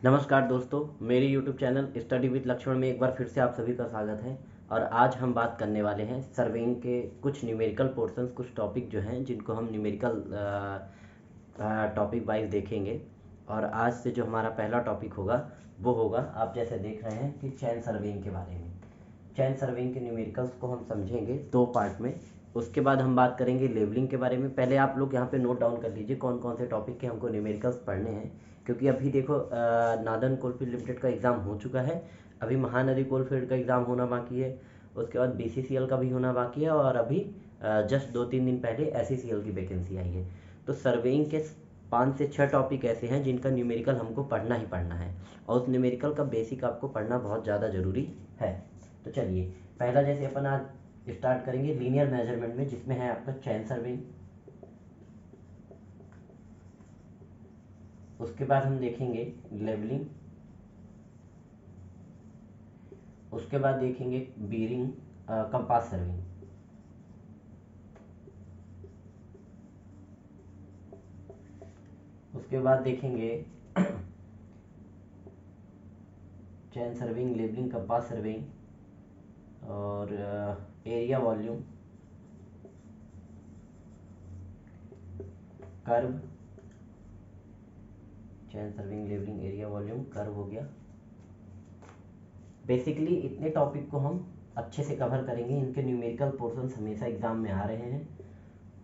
नमस्कार दोस्तों, मेरे YouTube channel study with Lakshman में एक बार फिर से आप सभी का स्वागत है। और आज हम बात करने वाले हैं सर्वेइंग के कुछ न्यूमेरिकल पोर्शंस, कुछ टॉपिक जो हैं जिनको हम न्यूमेरिकल टॉपिक वाइज देखेंगे। और आज से जो हमारा पहला टॉपिक होगा वो होगा, आप जैसे देख रहे हैं कि चैन सर्वेइंग के बारे में। चैन सर्वेइंग के न्यूमेरिकल्स को हम समझेंगे दो पार्ट में। उसके बाद हम बात करेंगे लेवलिंग के बारे में। पहले आप लोग यहाँ पे नोट डाउन कर लीजिए कौन कौन से टॉपिक के हमको न्यूमेरिकल्स पढ़ने हैं, क्योंकि अभी देखो नादन कोलफील्ड लिमिटेड का एग्ज़ाम हो चुका है। अभी महानदी कोलफील्ड का एग्ज़ाम होना बाकी है। उसके बाद BCCL का भी होना बाकी है। और अभी जस्ट 2-3 दिन पहले SECL की वैकेंसी आई है। तो सर्वेइंग के 5 से 6 टॉपिक ऐसे हैं जिनका न्यूमेरिकल हमको पढ़ना ही पढ़ना है, और उस न्यूमेरिकल का बेसिक आपको पढ़ना बहुत ज़्यादा ज़रूरी है। तो चलिए, पहला जैसे अपन आज स्टार्ट करेंगे लीनियर मेजरमेंट में, जिसमें है आपका चैन सर्वेइंग। उसके बाद हम देखेंगे लेवलिंग। उसके बाद देखेंगे बीरिंग, कंपास सर्वेइंग। उसके बाद देखेंगे chain surveying, levelling, compass surveying और area volume, curve. Chain surveying, levelling, area volume, curve हो गया। बेसिकली इतने टॉपिक को हम अच्छे से कवर करेंगे। इनके न्यूमेरिकल पोर्शंस हमेशा एग्जाम में आ रहे हैं।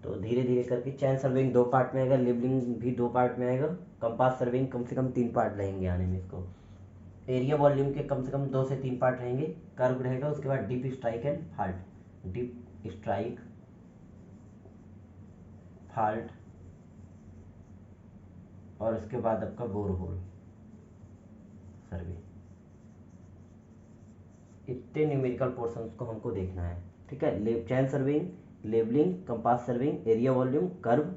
तो धीरे धीरे करके चैन सर्विंग 2 पार्ट में आएगा, लेवलिंग भी 2 पार्ट में आएगा, कंपास सर्विंग कम से कम 3 पार्ट लगेंगे आने में इसको। एरिया वॉल्यूम के कम से कम 2 से 3 पार्ट रहेंगे। कर्व रहेगा। उसके बाद deep strike and fault, deep strike, fault, और उसके बाद आपका बोर होल सर्वे। इतने न्यूमेरिकल पोर्शंस को हमको देखना है, ठीक है। Chain surveying, levelling, compass surveying, area volume, curve,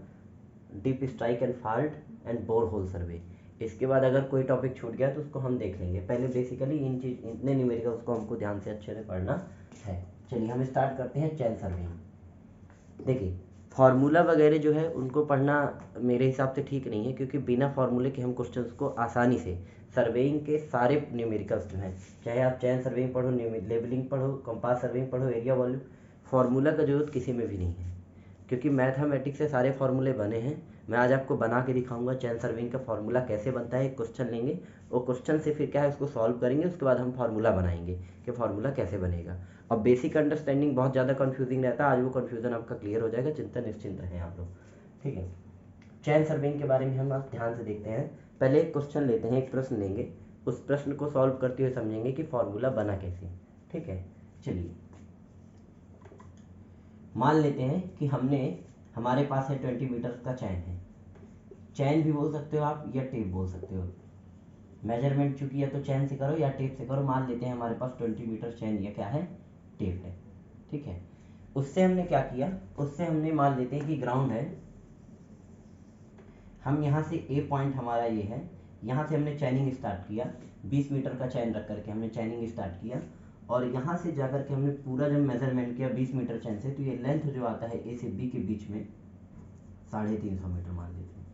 dip strike and fault and bore hole survey. इसके बाद अगर कोई टॉपिक छूट गया तो उसको हम देख लेंगे। पहले बेसिकली इतने न्यूमेरिकल्स को हमको ध्यान से अच्छे से पढ़ना है। चलिए हम स्टार्ट करते हैं चैन सर्विंग। देखिए, फार्मूला वगैरह जो है उनको पढ़ना मेरे हिसाब से ठीक नहीं है, क्योंकि बिना फार्मूले के हम क्वेश्चंस को आसानी से, सर्वेइंग के सारे न्यूमेरिकल्स जो हैं, चाहे आप चैन सर्वेइंग पढ़ो, लेबलिंग पढ़ो, कंपास सर्वेइंग पढ़ो, एरिया वॉल्यूम, फार्मूला का जरूरत किसी में भी नहीं है, क्योंकि मैथमेटिक्स से सारे फार्मूले बने हैं। मैं आज आपको बना के दिखाऊंगा चैन सर्विंग का फार्मूला कैसे बनता है। एक क्वेश्चन लेंगे, वो क्वेश्चन से फिर क्या है उसको सॉल्व करेंगे, उसके बाद हम फार्मूला बनाएंगे कि फार्मूला कैसे बनेगा। और बेसिक अंडरस्टैंडिंग बहुत ज़्यादा कंफ्यूजिंग रहता है, आज वो कंफ्यूजन आपका क्लियर हो जाएगा। चिंता निश्चिंत रहें आप लोग, ठीक है। चैन सर्विंग के बारे में हम आप ध्यान से देखते हैं। पहले एक क्वेश्चन लेते हैं, एक प्रश्न लेंगे, उस प्रश्न को सॉल्व करते हुए समझेंगे कि फार्मूला बना कैसे, ठीक है। चलिए, मान लेते हैं कि हमारे पास है 20 मीटर का चैन है। चैन भी बोल सकते हो आप या टेप बोल सकते हो। मेजरमेंट चूंकि या तो चैन से करो या टेप से करो। मान लेते हैं हमारे पास 20 मीटर चैन या क्या है, टेप है, ठीक है। उससे हमने क्या किया, उससे हमने मान लेते हैं कि ग्राउंड है। हम यहाँ से ए पॉइंट हमारा ये है, यहाँ से हमने चैनिंग स्टार्ट किया। 20 मीटर का चैन रख करके हमने चैनिंग स्टार्ट किया, और यहाँ से जाकर के हमने पूरा जब मेजरमेंट किया 20 मीटर चैन से, तो ये लेंथ जो आता है ए से बी के बीच में 350 मीटर मान लेते हैं।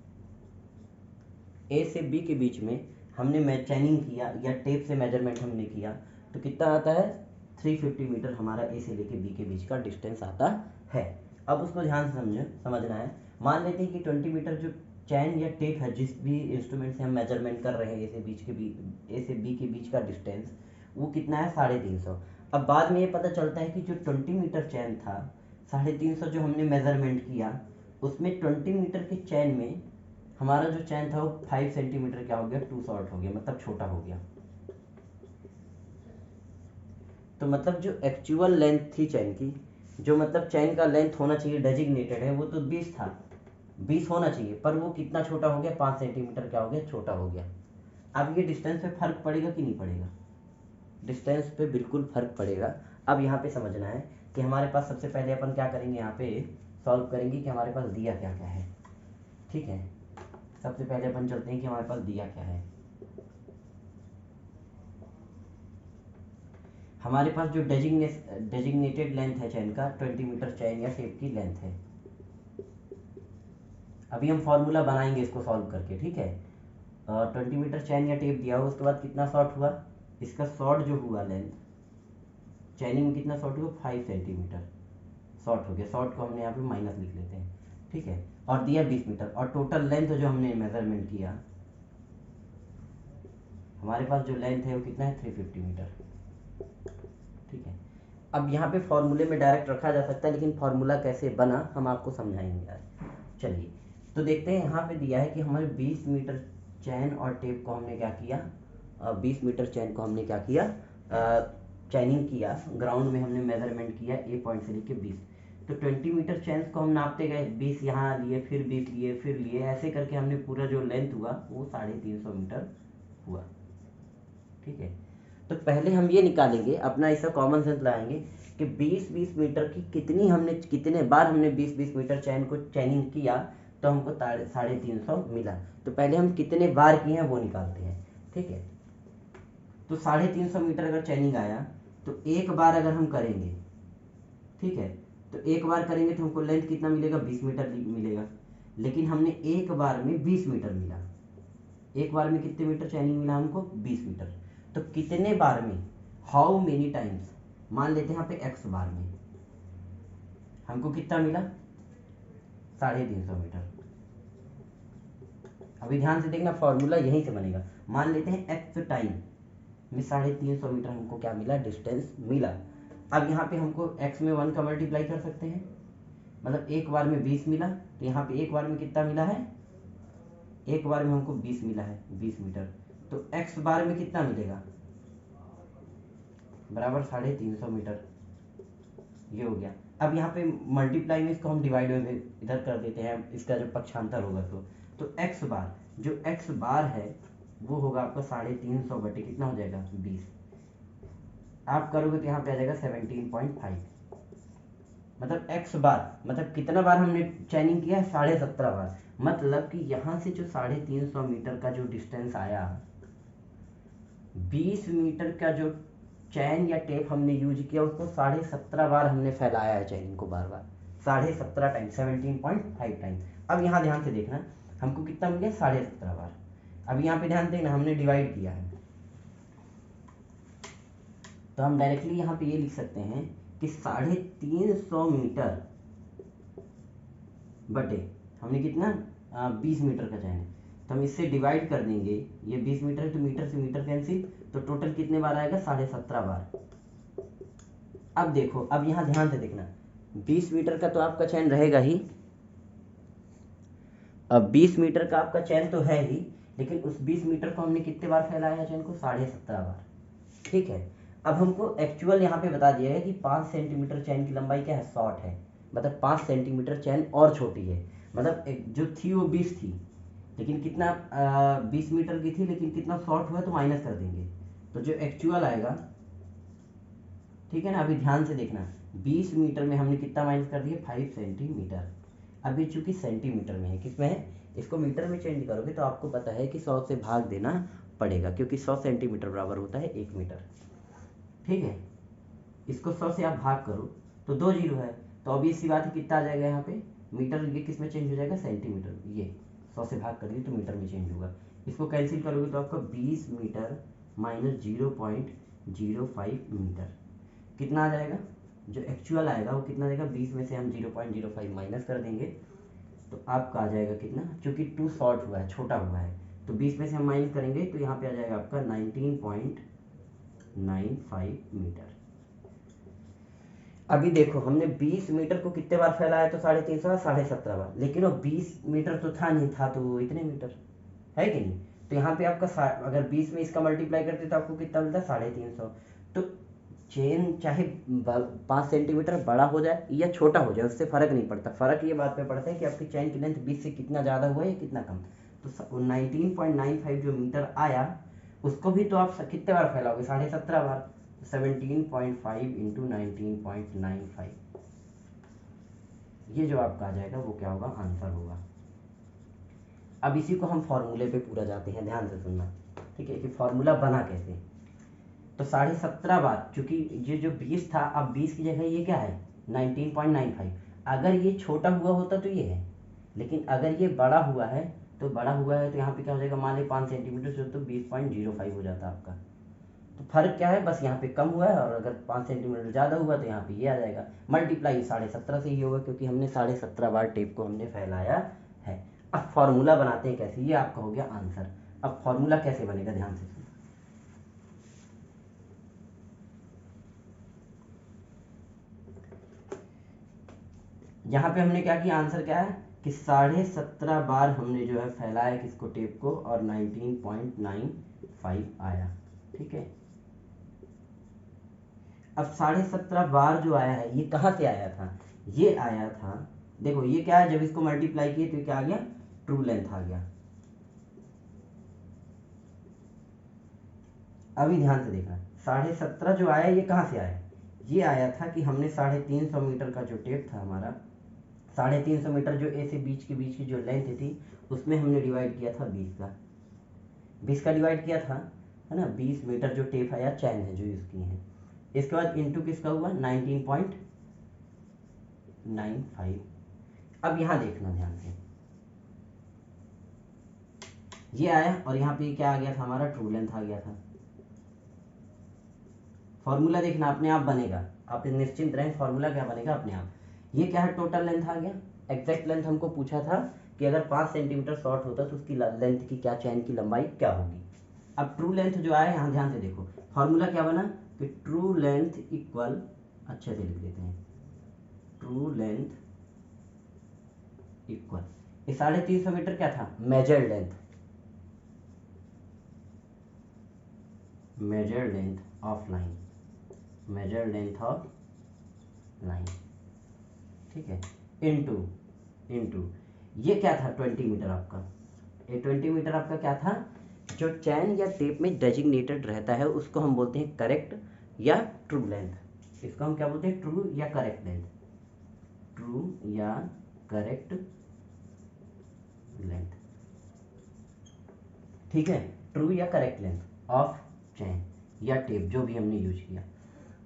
ए से बी के बीच में हमने चैनिंग किया या टेप से मेजरमेंट हमने किया, तो कितना आता है, 350 मीटर हमारा ए से लेके बी के बीच का डिस्टेंस आता है। अब उसको ध्यान से समझना है। मान लेते हैं कि 20 मीटर जो चैन या टेप है, जिस भी इंस्ट्रूमेंट से हम मेजरमेंट कर रहे हैं ए से बी के बीच का डिस्टेंस, वो कितना है, 350। अब बाद में ये पता चलता है कि जो 20 मीटर चैन था, 350 जो हमने मेजरमेंट किया, उसमें 20 मीटर के चैन में हमारा जो चैन था वो 5 सेंटीमीटर क्या हो गया, टू शॉर्ट हो गया, मतलब छोटा हो गया। तो मतलब जो एक्चुअल लेंथ थी चैन की, जो मतलब चैन का लेंथ होना चाहिए डेजिग्नेटेड है, वो तो 20 था, 20 होना चाहिए, पर वो कितना छोटा हो गया, 5 सेंटीमीटर क्या हो गया, छोटा हो गया। अब ये डिस्टेंस पे फर्क पड़ेगा कि नहीं पड़ेगा, डिस्टेंस पे बिल्कुल फर्क पड़ेगा। अब यहाँ पे समझना है कि हमारे पास सबसे पहले अपन क्या करेंगे, यहाँ पे सॉल्व करेंगे कि हमारे पास दिया क्या क्या है, ठीक है। सबसे पहले अपन चलते हैं कि हमारे पास दिया क्या है। हमारे पास जो डेजिग्नेटेड लेंथ है चैन का, 20 मीटर चैन या टेप की लेंथ है। अभी हम फॉर्मूला बनाएंगे इसको सॉल्व करके, ठीक है। 20 मीटर चैन या टेप दिया हो, उसके बाद कितना शॉर्ट हुआ, इसका शॉर्ट जो हुआ लेंथ चैनिंग में कितना शॉर्ट हुआ, 5 सेंटीमीटर शॉर्ट हो गया। शॉर्ट को हमने यहाँ पे माइनस लिख लेते हैं, ठीक है। और दिया 20 मीटर, और टोटल लेंथ जो हमने मेजरमेंट किया, हमारे पास जो लेंथ है वो कितना है, 350 मीटर, ठीक है। अब यहाँ पे फॉर्मूले में डायरेक्ट रखा जा सकता है, लेकिन फॉर्मूला कैसे बना हम आपको समझाएंगे आज। चलिए तो देखते हैं, यहाँ पे दिया है कि हमारे 20 मीटर चैन और टेप को हमने क्या किया, 20 मीटर चैन को हमने क्या किया, चैनिंग किया, ग्राउंड में हमने मेजरमेंट किया ए पॉइंट से लेके 20। तो 20 मीटर चैन को हम नापते गए, 20 यहाँ लिए, फिर 20 लिए, फिर लिए, ऐसे करके हमने पूरा जो लेंथ हुआ वो 350 मीटर हुआ, ठीक है। तो पहले हम ये निकालेंगे, अपना ऐसा कॉमन सेंस लाएंगे कि 20-20 मीटर की कितने बार हमने 20-20 मीटर चैन को चैनिंग किया तो हमको 350 मिला। तो पहले हम कितने बार किए हैं वो निकालते हैं, ठीक है। तो 350 मीटर अगर चैनिंग आया तो एक बार अगर हम करेंगे, ठीक है, तो एक बार करेंगे तो हमको लेंथ कितना मिलेगा, 20 मीटर मिलेगा। लेकिन हमने एक बार में 20 मीटर मिला, एक बार में कितने मीटर चैनिंग मिला हमको, 20 मीटर। तो कितने बार में, हाउ मेनी टाइम्स, मान लेते हैं यहाँ पे x बार में हमको कितना मिला, 350 मीटर। अभी ध्यान से देखना, फॉर्मूला यहीं से बनेगा। मान लेते हैं x टाइम में 350 मीटर हमको क्या मिला, डिस्टेंस मिला। अब यहाँ पे हमको x में 1 का मल्टीप्लाई कर सकते हैं, मतलब एक बार में 20 मिला, तो यहाँ पे एक बार में कितना मिला है, एक बार में हमको 20 मिला है, 20 मीटर। तो x बार में कितना मिलेगा, बराबर 350 मीटर, ये हो गया। अब यहाँ पे मल्टीप्लाई में इसको हम डिवाइड में इधर कर देते हैं, इसका जो पक्षांतर होगा तो x बार, जो x बार है वो होगा आपका 350 बटे कितना हो जाएगा, 20। आप करोगे तो यहाँ पे आ जाएगा 17.5, मतलब x बार, मतलब कितना बार हमने चैनिंग किया है, 17.5 बार। मतलब कि यहाँ से जो 350 मीटर का जो डिस्टेंस आया, 20 मीटर का जो चैन या टेप हमने यूज किया उसको 17.5 बार हमने फैलाया है चैनिंग को, बार बार 17.5 टाइम, 17.5 टाइम। अब यहाँ ध्यान से देखना, हमको कितना मिल गया, 17.5 बार। अब यहाँ पे ध्यान देना, हमने डिवाइड किया है, तो हम डायरेक्टली यहाँ पे ये लिख सकते हैं कि 350 मीटर बटे, हमने कितना, 20 मीटर का चैन है, तो हम इससे डिवाइड कर देंगे, ये 20 मीटर है तो मीटर से मीटर कैंसिल, तो टोटल कितने बार आएगा, 17.5 बार। अब देखो, अब यहाँ ध्यान से देखना, 20 मीटर का तो आपका चैन रहेगा ही, अब 20 मीटर का आपका चैन तो है ही, लेकिन उस 20 मीटर को हमने कितने बार फैलाया है चैन को, 17.5 बार, ठीक है। अब हमको एक्चुअल यहाँ पे बता दिया है कि 5 सेंटीमीटर चैन की लंबाई क्या है, शॉर्ट है, मतलब 5 सेंटीमीटर चैन और छोटी है, मतलब जो थी वो 20 थी, लेकिन कितना, 20 मीटर की थी, लेकिन कितना शॉर्ट हुआ तो माइनस कर देंगे, तो जो एक्चुअल आएगा, ठीक है ना। अभी ध्यान से देखना, 20 मीटर में हमने कितना माइनस कर दिया, 5 सेंटीमीटर। अभी चूंकि सेंटीमीटर में है, किसमें है, इसको मीटर में चेंज करोगे तो आपको पता है कि 100 से भाग देना पड़ेगा, क्योंकि 100 सेंटीमीटर बराबर होता है 1 मीटर, ठीक है। इसको 100 से आप भाग करो तो 2 जीरो है, तो अभी इसी बात है, कितना आ जाएगा यहाँ पे, मीटर, ये किस में चेंज हो जाएगा, सेंटीमीटर, ये 100 से भाग कर दिए तो मीटर में चेंज होगा। इसको कैंसिल करोगे तो आपका 20 मीटर माइनस 0.05 मीटर कितना आ जाएगा, जो एक्चुअल आएगा वो कितना आएगा, 20 में से हम 0.05 माइनस कर देंगे तो आपका आ जाएगा कितना, चूंकि 2 शॉर्ट हुआ है, छोटा हुआ है, तो 20 में से हम माइनस करेंगे तो यहाँ पे आ जाएगा आपका 19.95 मीटर। अभी देखो, हमने 20 मीटर को कितने बार फैलाया, तो 350, 17.5 बार, लेकिन वो 20 मीटर तो था नहीं, था तो इतने मीटर है कि नहीं। तो यहाँ पे आपका अगर 20 में इसका मल्टीप्लाई करते तो आपको कितना मिलता है, 350। तो चेन चाहे 5 सेंटीमीटर बड़ा हो जाए या छोटा हो जाए, उससे फर्क नहीं पड़ता, फर्क ये बात पे पड़ता है कि आपकी चेन की लेंथ 20 से कितना ज़्यादा हुआ है या कितना कम। तो 19.95 जो मीटर आया उसको भी तो आप कितने बार फैलाओगे, 17.5 बार, 17.5 इंटू 19.95, ये जो आपका आ जाएगा वो क्या होगा, आंसर होगा। अब इसी को हम फॉर्मूले पे पूरा जाते हैं, ध्यान से सुनना, ठीक है, कि फॉर्मूला बना कैसे। तो 17.5 बार, चूंकि ये जो 20 था, अब 20 की जगह ये क्या है, 19.95। अगर ये छोटा हुआ होता तो ये है, लेकिन अगर ये बड़ा हुआ है तो बड़ा हुआ है तो यहाँ पे क्या हो जाएगा, मान ली 5 सेंटीमीटर से तो 20.05 हो जाता आपका। तो फर्क क्या है, बस यहाँ पे कम हुआ है, और अगर 5 सेंटीमीटर ज़्यादा हुआ तो यहाँ पे ये आ जाएगा। मल्टीप्लाई 17.5 से ही होगा क्योंकि हमने 17.5 बार टेप को हमने फैलाया है। अब फॉर्मूला बनाते हैं कैसे, ये आपका हो गया आंसर। अब फॉर्मूला कैसे बनेगा, ध्यान से सुनो। यहाँ पे हमने क्या किया, आंसर क्या है कि 17.5 बार हमने जो है फैलाया किसको, टेप को, और 19.95 आया। ठीक है, अब 17.5 बार जो आया है ये कहाँ से आया था, ये आया था, देखो ये क्या है, जब इसको मल्टीप्लाई किए तो क्या आ गया, ट्रू लेंथ आ गया। अभी ध्यान से देखना, 17.5 जो आया ये कहाँ से आया, ये आया था कि हमने 350 मीटर का जो टेप था हमारा, 350 मीटर जो ए से बीच की जो लेंथ थी उसमें हमने डिवाइड किया था 20 का डिवाइड किया था, है ना, 20 मीटर जो टेप है या चैन है जो यूज़ किए हैं। इसके बाद इंटू किसका हुआ, 19.95। अब यहाँ देखना ध्यान से, ये आया और यहाँ पे क्या आ गया था, हमारा ट्रू लेंथ आ गया था। फॉर्मूला देखना अपने आप बनेगा, आप निश्चिंत रहें, फॉर्मूला क्या बनेगा अपने आप। ये क्या है, टोटल लेंथ आ गया। एग्जैक्ट लेंथ हमको पूछा था कि अगर 5 सेंटीमीटर शॉर्ट होता तो उसकी लेंथ की क्या, चैन की लंबाई क्या होगी। अब ट्रू लेंथ जो आया यहाँ ध्यान से देखो, फॉर्मूला क्या बना कि ट्रू लेंथ इक्वल, अच्छे से लिख देते हैं, ट्रू लेंथ इक्वल, ये 350 मीटर क्या था, major length, major length of line, major length of line, ठीक है, इनटू इनटू ये क्या था, 20 मीटर आपका, ये 20 मीटर आपका क्या था, जो चैन या टेप में डेजिग्नेटेड रहता है उसको हम बोलते हैं करेक्ट या ट्रू लेंथ। इसको हम क्या बोलते हैं, ट्रू या करेक्ट लेंथ, ट्रू या करेक्ट लेंथ, ठीक है, ट्रू या करेक्ट लेंथ ऑफ चैन या टेप जो भी हमने यूज किया।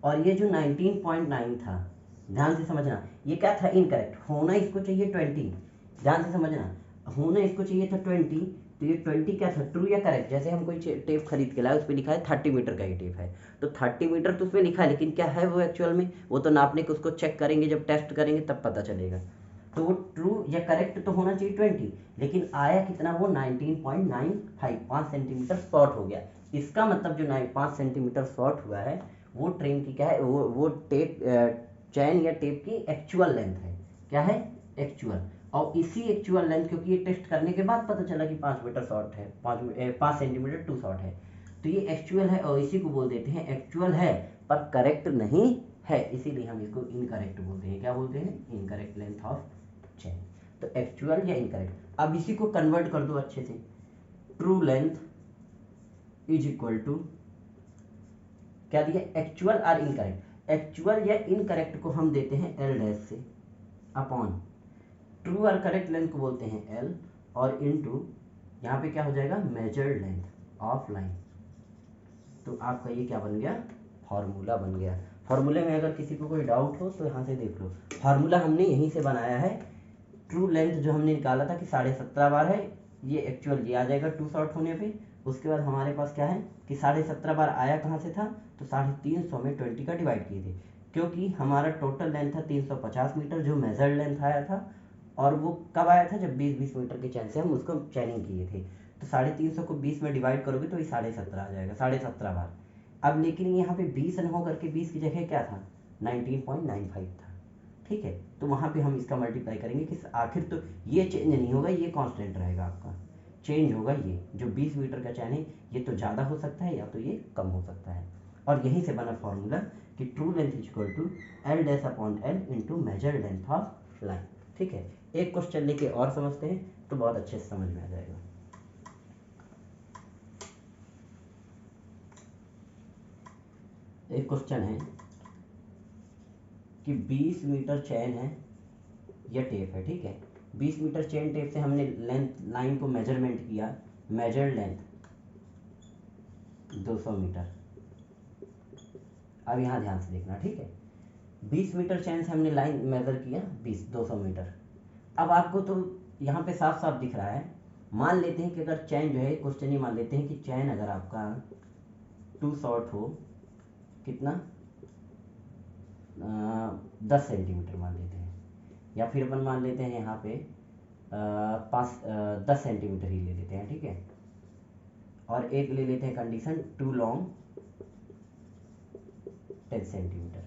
और ये जो 19.9 था, ध्यान से समझना, ये क्या था, इनकरेक्ट, होना इसको चाहिए 20, ध्यान से समझना, होना इसको चाहिए था 20, तो ये 20 क्या था, ट्रू या करेक्ट। जैसे हम कोई टेप खरीद के लाए, उस पर लिखा है 30 मीटर का ये टेप है, तो 30 मीटर तो उसमें लिखा है, लेकिन क्या है वो एक्चुअल में, वो तो नापने के, उसको चेक करेंगे, जब टेस्ट करेंगे तब पता चलेगा। तो वो ट्रू या करेक्ट तो होना चाहिए 20, लेकिन आया कितना, वो 19.95, 5 सेंटीमीटर शॉर्ट हो गया। इसका मतलब जो 5 सेंटीमीटर शॉर्ट हुआ है वो ट्रेन की क्या है, वो टेप, चैन या टेप की एक्चुअल लेंथ है, क्या है, एक्चुअल। और इसी एक्चुअल लेंथ, क्योंकि ये टेस्ट करने के बाद पता चला कि 5 मीटर शॉर्ट है, 5 सेंटीमीटर टू शॉर्ट है, तो ये एक्चुअल है, और इसी को बोल देते हैं एक्चुअल है पर करेक्ट नहीं है, इसीलिए हम इसको इनकरेक्ट बोलते हैं। क्या बोलते हैं, इनकरेक्ट लेंथ ऑफ चैन। तो एक्चुअल या इनकरेक्ट। अब इसी को कन्वर्ट कर दो अच्छे से, true length is equal to क्या दिया, एक्चुअल और इनकरेक्ट। एक्चुअल या इनकरेक्ट को हम देते हैं एल डैश से अपॉन, ट्रू और करेक्ट लेंथ को बोलते हैं एल, और इनटू यहाँ पे क्या हो जाएगा, मेजर्ड लेंथ ऑफ लाइन। तो आपका ये क्या बन गया, फॉर्मूला बन गया। फॉर्मूले में अगर किसी को कोई डाउट हो तो यहाँ से देख लो, फार्मूला हमने यहीं से बनाया है। ट्रू लेंथ जो हमने निकाला था कि 17.5 बार है, ये एक्चुअल ये आ जाएगा टू शॉर्ट होने पे। उसके बाद हमारे पास क्या है कि 17.5 बार आया कहाँ से था, तो 350 में 20 का डिवाइड किए थे, क्योंकि हमारा टोटल लेंथ था 350 मीटर जो मेजर्ड लेंथ आया था, और वो कब आया था, जब 20-20 मीटर के चैन से हम उसको चैनिंग किए थे। तो 350 को 20 में डिवाइड करोगे तो ये 17.5 आ जाएगा, 17.5 बार। अब लेकिन यहाँ पे 20 न हो करके 20 की जगह क्या था, 19.95 था, ठीक है। तो वहाँ पे हम इसका मल्टीप्लाई करेंगे कि आखिर तो ये चेंज नहीं होगा, ये कांस्टेंट रहेगा आपका, चेंज होगा ये जो 20 मीटर का चैन है, ये तो ज़्यादा हो सकता है या तो ये कम हो सकता है। और यहीं से बना फॉर्मूला कि true length is equal to L dash upon L into measure length of line, ठीक है। एक क्वेश्चन लेके और समझते हैं तो बहुत अच्छे से समझ में आ जाएगा। एक क्वेश्चन है कि 20 मीटर चैन है या टेप है, ठीक है। 20 मीटर चेन टेप से हमने लेंथ लाइन को मेजरमेंट किया, मेजर लेंथ 200 मीटर। अब यहाँ ध्यान से देखना, ठीक है, 20 मीटर चैन से हमने लाइन मेजर किया 200 मीटर। अब आपको तो यहाँ पे साफ साफ दिख रहा है मान लेते हैं कि अगर चैन जो है, क्वेश्चन ही मान लेते हैं कि चैन अगर आपका टू शॉर्ट हो, कितना 10 सेंटीमीटर मान लेते हैं, या फिर अपन मान लेते हैं यहाँ पे 10 सेंटीमीटर ही ले लेते हैं, ठीक है। और एक ले लेते हैं कंडीशन टू लॉन्ग 10 सेंटीमीटर,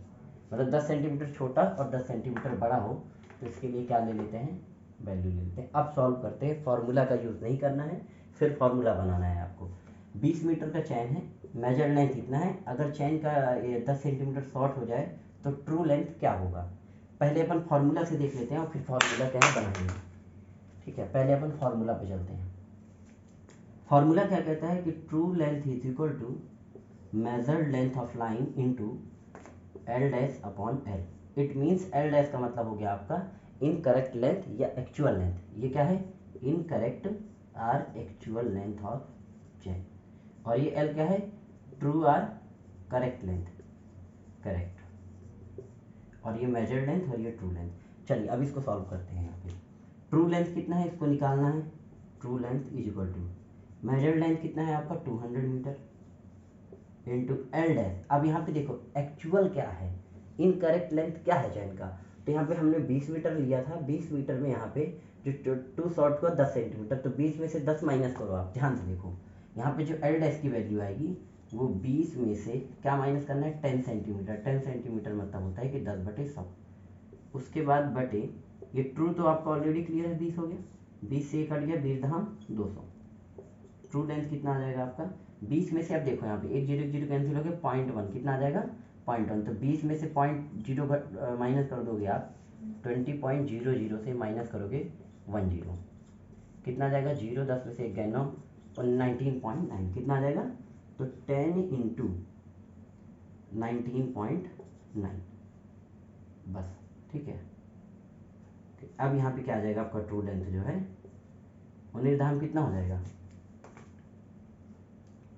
मतलब 10 सेंटीमीटर छोटा और 10 सेंटीमीटर बड़ा हो, तो इसके लिए क्या ले लेते हैं, वैल्यू ले लेते हैं। अब सॉल्व करते हैं, फार्मूला का यूज़ नहीं करना है, फिर फार्मूला बनाना है आपको। 20 मीटर का चैन है, मेजर लेंथ इतना है, अगर चैन का ये 10 सेंटीमीटर शॉर्ट हो जाए तो ट्रू लेंथ क्या होगा। पहले अपन फार्मूला से देख लेते हैं और फिर फार्मूला क्या है बनाएंगे, ठीक है। पहले अपन फार्मूला पे चलते हैं। फार्मूला क्या कहता है कि true length is equal to measured length of line into L dash upon L. It means L dash का मतलब हो गया आपका इनकरेक्ट लेंथ या एक्चुअल लेंथ। ये क्या है, incorrect or actual length of chain, और ये एल क्या है, true or correct length, correct, और ये मेजर्ड लेंथ और ये ट्रू लेंथ। चलिए अब इसको सॉल्व करते हैं। यहाँ पे ट्रू लेंथ कितना है इसको निकालना है, true length is equal to measured length कितना है आपका 200 मीटर इंटू एल डैश। अब यहाँ पे देखो एक्चुअल क्या है, इनकरेक्ट लेंथ क्या है चैन का, तो यहाँ पे हमने 20 मीटर लिया था, 20 मीटर में यहाँ पे जो टू शॉर्ट को 10 सेंटीमीटर, तो 20 में से 10 माइनस करो। आप ध्यान से देखो यहाँ पे जो एल डैश की वैल्यू आएगी वो 20 में से क्या माइनस करना है, 10 सेंटीमीटर। 10 सेंटीमीटर मतलब होता है कि 10/100। उसके बाद बटे ये ट्रू तो आपका ऑलरेडी क्लियर है, 20 हो गया, 20 से कट गया, 20 दहाम 200। ट्रू लेंथ कितना आ जाएगा आपका, 20 में से आप देखो यहाँ पे 1 0 0 कैंसिल हो गया, 0.1 कितना आ जाएगा 0.1, तो 20 में से 0.0 माइनस कर दोगे आप, 20.00 से माइनस करोगे 10, कितना आ जाएगा 0, 10 में से 1 गया 9 और 19.9 कितना आ जाएगा, तो 10 इंटू 19.9 बस, ठीक है। अब यहाँ पे क्या आ जाएगा आपका ट्रू लेंथ जो है, 19 धाम कितना हो जाएगा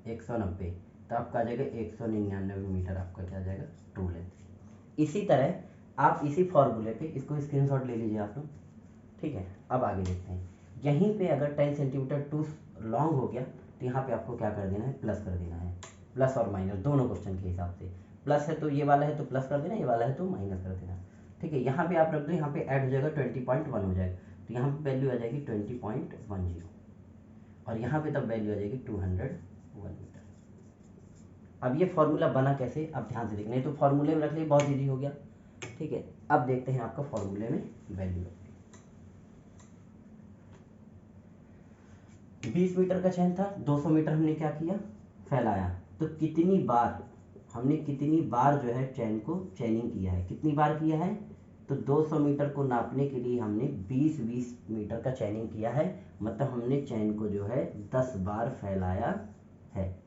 190, तो आपका आ जाएगा 199 मीटर आपका क्या आ जाएगा ट्रू लेंथ। इसी तरह आप इसी फॉर्मूले पे इसको स्क्रीनशॉट ले लीजिए आप लोग, ठीक है। अब आगे देखते हैं, यहीं पे अगर 10 सेंटीमीटर टू लॉन्ग हो गया तो यहाँ पे आपको क्या कर देना है, प्लस कर देना है, प्लस और माइनस दोनों क्वेश्चन के हिसाब से। प्लस है तो ये वाला है तो प्लस कर देना, ये वाला है तो माइनस कर देना, ठीक है। यहाँ पे आप रख दो, यहाँ पे ऐड हो जाएगा 20.1 हो जाएगा, तो यहाँ पे वैल्यू आ जाएगी 20.10 और यहाँ पे तब वैल्यू आ जाएगी 201 मीटर। अब ये फॉर्मूला बना कैसे, आप ध्यान से देखना, नहीं तो फॉर्मूले में रख लिए बहुत इजी हो गया, ठीक है। अब देखते हैं आपका फॉर्मूले में वैल्यू। 20 मीटर का चैन था, 200 मीटर हमने क्या किया, फैलाया, तो कितनी बार हमने कितनी बार जो है चैन को चैनिंग किया है, कितनी बार किया है, तो 200 मीटर को नापने के लिए हमने 20-20 मीटर का चैनिंग किया है, मतलब हमने चैन को जो है 10 बार फैलाया है।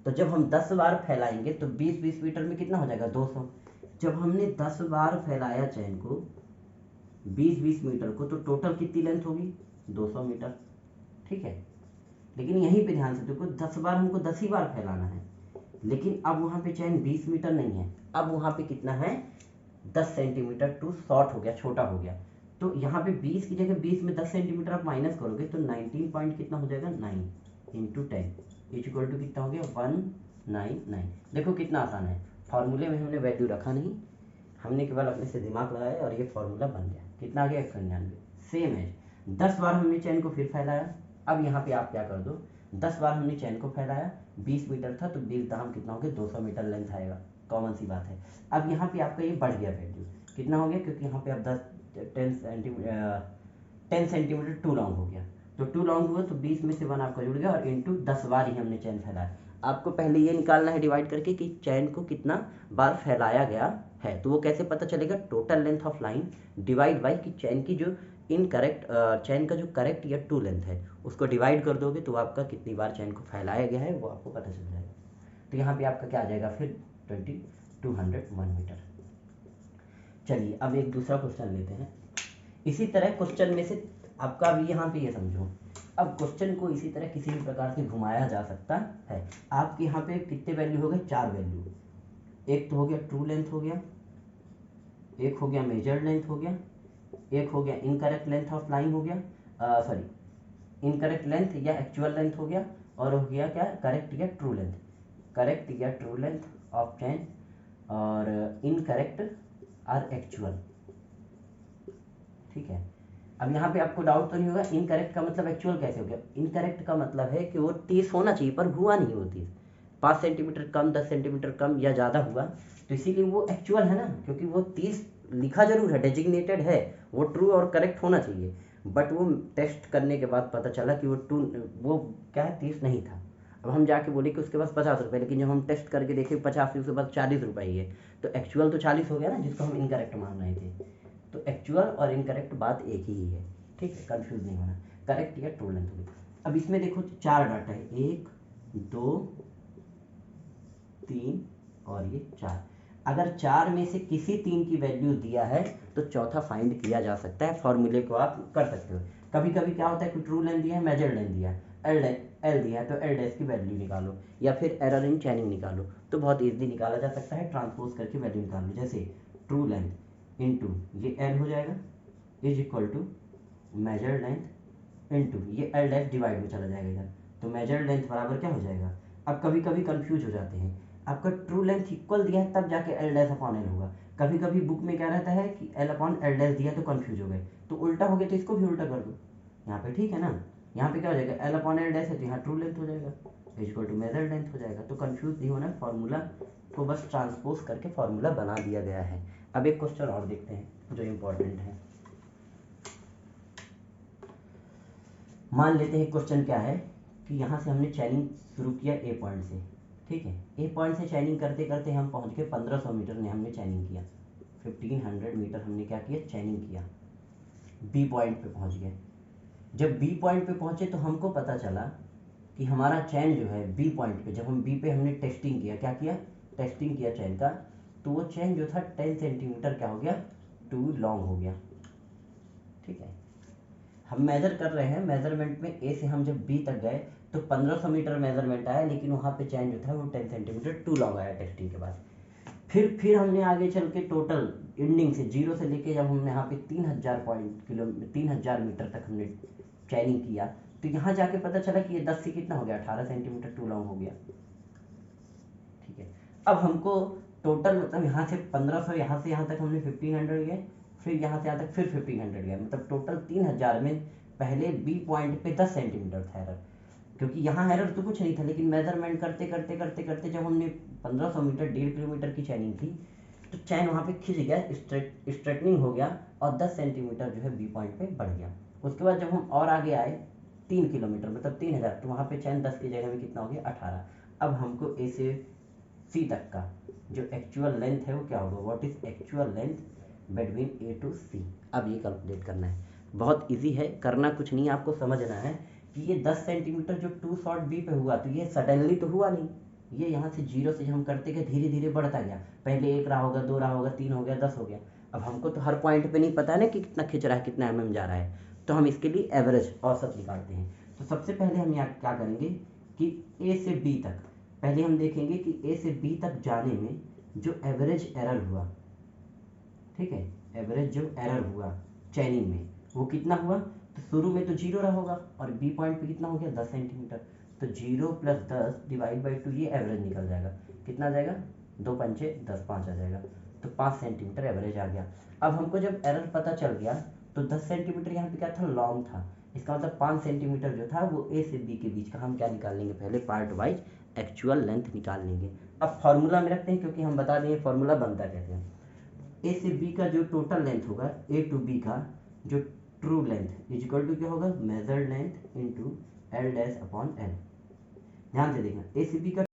तो जब हम 10 बार फैलाएंगे तो 20-20 मीटर में कितना हो जाएगा 200। जब हमने 10 बार फैलाया चैन को 20-20 मीटर को, तो टोटल कितनी लेंथ होगी 200 मीटर, ठीक है। लेकिन यहीं पे ध्यान से देखो 10 बार हमको 10 ही बार फैलाना है, लेकिन अब वहाँ पे चैन 20 मीटर नहीं है, अब वहाँ पे कितना है 10 सेंटीमीटर टू शॉर्ट हो गया, छोटा हो गया। तो यहाँ पे 20 की जगह 20 में 10 सेंटीमीटर आप माइनस करोगे तो 19 पॉइंट कितना हो जाएगा 9 इंटू 10 इज इक्वल टू कितना हो गया 199। देखो कितना आसान है, फार्मूले में हमने वैल्यू रखा नहीं, हमने केवल अपने से दिमाग लगाया और ये फार्मूला बन गया, कितना आ गया 199। सेम है, 10 बार हमने चैन को फिर फैलाया, अब यहाँ पे आप क्या कर दो, 10 बार हमने चैन को फैलाया, 20 मीटर था तो 20 दाम कितना हो गया 200 मीटर लेंथ आएगा, कॉमन सी बात है। अब यहाँ पे आपका ये बढ़ गया वैल्यू, कितना हो गया, क्योंकि यहाँ पे आप 10 सेंटीमीटर टू लॉन्ग हो गया, तो टू लॉन्ग हुआ तो 20 में से 1 आपका जुड़ गया और इंटू 10 बार ही हमने चैन फैलाया। आपको पहले ये निकालना है डिवाइड करके कि चैन को कितना बार फैलाया गया है, तो वो कैसे पता चलेगा, total length of line divide by कि चैन की जो इनकरेक्ट चैन का जो करेक्ट या टू लेंथ है उसको डिवाइड कर दोगे तो आपका कितनी बार चैन को फैलाया गया है वो आपको पता चल जाएगा। तो यहाँ पे आपका क्या आ जाएगा फिर 201 मीटर। चलिए अब एक दूसरा क्वेश्चन लेते हैं। इसी तरह क्वेश्चन में से आपका अभी यहाँ पे ये समझो, अब क्वेश्चन को इसी तरह किसी भी प्रकार से घुमाया जा सकता है। आपके यहाँ पे कितने वैल्यू हो गए, 4 वैल्यू, एक तो हो गया ट्रू लेंथ हो गया, एक हो गया मेजर्ड लेंथ हो गया, एक हो गया इनकरेक्ट लेंथ ऑफ लाइन हो गया, सॉरी इनकरेक्ट लेंथ या एक्चुअल लेंथ हो गया, और हो गया क्या, करेक्ट या ट्रू लेंथ, करेक्ट या ट्रू लेंथ ऑफ चैन, और इनकरेक्ट और एक्चुअल। ठीक है, अब यहाँ पे आपको डाउट तो नहीं होगा इनकरेक्ट का मतलब एक्चुअल कैसे हो गया। इनकरेक्ट का मतलब है कि वो 30 होना चाहिए पर हुआ नहीं वो 30, 5 सेंटीमीटर कम, 10 सेंटीमीटर कम या ज़्यादा हुआ, तो इसीलिए वो एक्चुअल है ना, क्योंकि वो 30 लिखा जरूर है, डेजिग्नेटेड है, वो ट्रू और करेक्ट होना चाहिए, बट वो टेस्ट करने के बाद पता चला कि वो क्या है, 30 नहीं था। अब हम जाके बोले कि उसके पास 50 रुपये, लेकिन जब हम टेस्ट करके देखे 50 उसके पास 40 रुपये ही है, तो एक्चुअल तो 40 हो गया ना, जिसको हम इनकरेक्ट मान रहे थे। तो एक्चुअल और इनकरेक्ट बात एक ही है। ठीक है, कंफ्यूज नहीं होना, करेक्ट या ट्रू लेंथ होगी। अब इसमें देखो 4 डाटा है, 1 2 3 और ये 4। अगर 4 में से किसी 3 की वैल्यू दिया है तो चौथा फाइंड किया जा सकता है। फॉर्मूले को आप कर सकते हो। कभी कभी क्या होता है कि ट्रू लेंथ दिया है, मेजर लेंथ दिया है, एल दिया है, तो एल डैश की वैल्यू निकालो, या फिर एरर इन चैनिंग निकालो, तो बहुत इजीली निकाला जा सकता है। ट्रांसपोज करके वैल्यू निकाल लो, जैसे ट्रू लेंथ इंटू ये एल हो जाएगा is equal to measure length into ये एल डैश डिवाइड में चला जाएगा इधर, तो मेजर लेंथ बराबर क्या हो जाएगा। अब कभी कभी कंफ्यूज हो जाते हैं, आपका ट्रू लेंथ इक्वल दिया है तब जाके एल डैश अपॉन एल होगा। कभी कभी बुक में क्या रहता है कि एल अपॉन एल डैश दिया तो कंफ्यूज हो गए, तो उल्टा हो गया, तो इसको भी उल्टा कर दो यहाँ पे। ठीक है ना, यहाँ पे क्या हो जाएगा, एल अपॉन एल डैश है तो यहाँ ट्रू लेंथ हो जाएगा, इक्वल टू मेजर लेंथ हो जाएगा। तो कंफ्यूज नहीं होना, फॉर्मूला को बस ट्रांसपोज करके फॉर्मूला बना दिया गया है। अब एक क्वेश्चन और देखते हैं जो इम्पोर्टेंट है। मान लेते हैं क्वेश्चन क्या है कि यहाँ से हमने चैनिंग शुरू किया ए पॉइंट से। ठीक है, ए पॉइंट से चैनिंग करते करते हम पहुँच गए 1500 मीटर ने हमने चैनिंग किया, 1500 मीटर हमने क्या किया, चैनिंग किया। बी पॉइंट पे पहुँच गए। जब बी पॉइंट पे पहुँचे तो हमको पता चला कि हमारा चैन जो है बी पॉइंट पे, जब हम बी पे हमने टेस्टिंग किया, क्या किया, टेस्टिंग किया चैन का, तो वो चैन जो था 10 सेंटीमीटर क्या हो गया, टू लॉन्ग हो गया। ठीक है, हम मेजर कर रहे हैं, मेजरमेंट में ए से हम जब बी तक गए तो 1500 मीटर मेजरमेंट आया, लेकिन वहाँ पे चैन जो था वो 10 सेंटीमीटर टू लॉन्ग आया टेस्टिंग के बाद। फिर हमने आगे चल के टोटल एंडिंग से जीरो से लेके जब हमने यहाँ पे 3000 मीटर तक हमने चैनिंग किया, तो यहाँ जाके पता चला कि ये 10 से कितना हो गया, 18 सेंटीमीटर टू लॉन्ग हो गया। ठीक है, अब हमको टोटल मतलब यहाँ से 1500, यहाँ से यहाँ तक हमने 1500 गए, फिर यहाँ से यहाँ तक फिर 1500 गए, मतलब टोटल 3000 में पहले बी पॉइंट पे 10 सेंटीमीटर था एरर, क्योंकि यहाँ एरर तो कुछ नहीं था, लेकिन मेजरमेंट करते करते करते करते जब हमने 1500 मीटर 1.5 किलोमीटर की चैनिंग की, तो चैन वहाँ पे खिंच गया, स्ट्रेटनिंग हो गया, और 10 सेंटीमीटर जो है बी पॉइंट पे बढ़ गया। उसके बाद जब हम और आगे आए 3 किलोमीटर मतलब 3000, तो वहाँ पे चैन 10 की जगह में कितना हो गया, 18। अब हमको ए से सी तक का जो एक्चुअल लेंथ है वो क्या होगा, what is actual length between A to C. अब ये कैलकुलेट करना है, बहुत इजी है, करना कुछ नहीं, आपको समझना है कि ये 10 सेंटीमीटर जो टू शॉर्ट बी पे हुआ, तो ये सडनली तो हुआ नहीं, ये यहाँ से जीरो से हम करते गए धीरे धीरे बढ़ता गया, पहले 1 रहा होगा, 2 रहा होगा, 3 हो गया, 10 हो गया। अब हमको तो हर पॉइंट पे नहीं पता है ना कि कितना खिंच रहा है, कितना mm जा रहा है, तो हम इसके लिए एवरेज औसत निकालते हैं। तो सबसे पहले हम यहाँ क्या करेंगे कि ए से बी तक पहले हम देखेंगे कि ए से बी तक जाने में जो एवरेज एरर हुआ, ठीक है, एवरेज जो एरर हुआ चैनिंग में वो कितना हुआ, तो शुरू में तो जीरो रहा होगा, और बी पॉइंट पे कितना हो गया, 10 सेंटीमीटर, तो 0 + 10 डिवाइड बाई 2, ये एवरेज निकल जाएगा, कितना आ जाएगा, 2 पंचे 10, 5 आ जाएगा, तो 5 सेंटीमीटर एवरेज आ गया। अब हमको जब एरर पता चल गया तो 10 सेंटीमीटर यहाँ पे क्या था, लॉन्ग था, इसका मतलब 5 सेंटीमीटर जो था वो ए से बी के बीच का हम क्या निकाल लेंगे, पहले पार्ट वाइज एक्चुअल लेंथ निकाल लेंगे। अब फॉर्मूला में रखते हैं, क्योंकि हम बता देंगे फॉर्मूला बनता कैसे है। ए से बी का जो टोटल लेंथ होगा, ए टू बी का जो true length is equal to क्या होगा, measured length into L dash upon L. ध्यान से देखना, ए से बी का